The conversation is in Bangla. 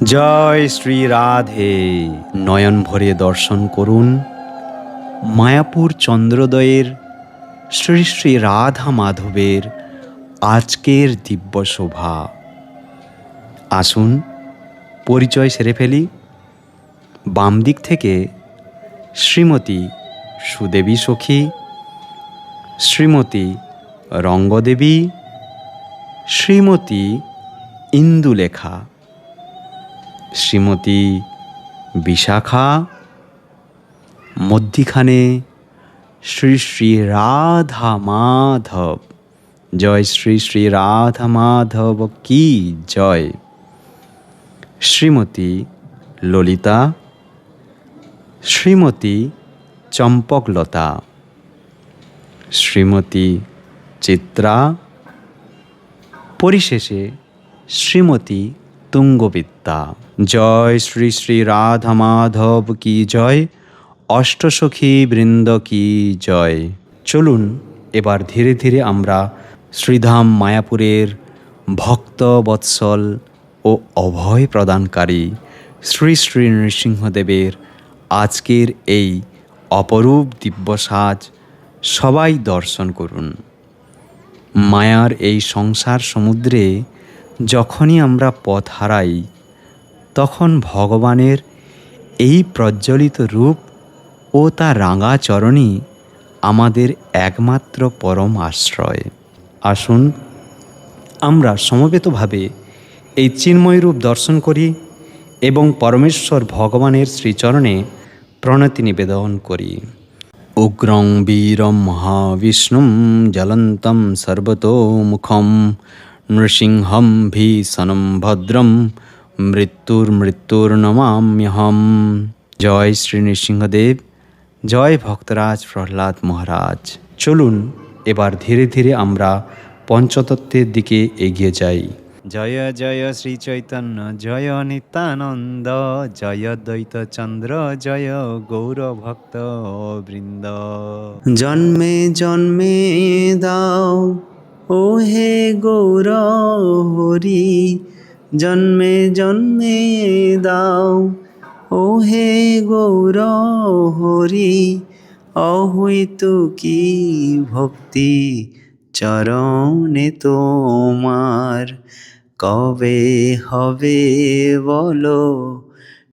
জয় শ্রী রাধে। নয়ন ভরে দর্শন করুন মায়াপুর চন্দ্রোদয়ের শ্রী শ্রী রাধা মাধবের আজকের দিব্য শোভা। আসুন পরিচয় সেরে ফেলি। বাম দিক থেকে শ্রীমতী সুদেবী সখী, শ্রীমতী রঙ্গদেবী, শ্রীমতী ইন্দুলেখা, শ্রীমতী বিশাখা, মধ্যিখানে শ্রী শ্রী রাধা মাধব। জয় শ্রী শ্রী রাধা মাধব কি জয়। শ্রীমতী ললিতা, শ্রীমতী চম্পকলতা, শ্রীমতী চিত্রা, পরিশেষে শ্রীমতী তুঙ্গবিদ্যা। জয় শ্রী শ্রী রাধা মাধব কি জয়। অষ্টসখী বৃন্দ কি জয়। চলুন এবার ধীরে ধীরে আমরা শ্রীধাম মায়াপুরের ভক্ত বৎসল ও অভয় প্রদানকারী শ্রী শ্রী নৃসিংহদেবের আজকের এই অপরূপ দিব্য সাজ সবাই দর্শন করুন। মায়ার এই সংসার সমুদ্রে যখনই আমরা পথ হারাই, তখন ভগবানের এই প্রজ্জ্বলিত রূপ ও তার রাঙা চরণই আমাদের একমাত্র পরম আশ্রয়। আসুন আমরা সমবেতভাবে এই চিন্ময় রূপ দর্শন করি এবং পরমেশ্বর ভগবানের শ্রীচরণে প্রণতি নিবেদন করি। উগ্রং বীরম মহাবিষ্ণুম জ্বলন্तं সর্বতোমুখম নৃসিংহম ভীষণম ভদ্রম মৃত্যুর্নমাম্যহম। জয় শ্রী নৃসিংহদেব, জয় ভক্তরাজ প্রহ্লাদ মহারাজ। চলুন এবার ধীরে ধীরে আমরা পঞ্চতত্ত্বের দিকে এগিয়ে যাই। জয় জয় শ্রী চৈতন্য, জয় নিত্যানন্দ, জয় দ্বৈত চন্দ্র, জয় গৌর ভক্ত বৃন্দ। জন্মে জন্মে দাও ও হে গৌর হরি, জন্মে জন্মে দাও ও হে গৌর হরি, অহৈতুকী ভক্তি চরণে তোমার, কবে হবে বলো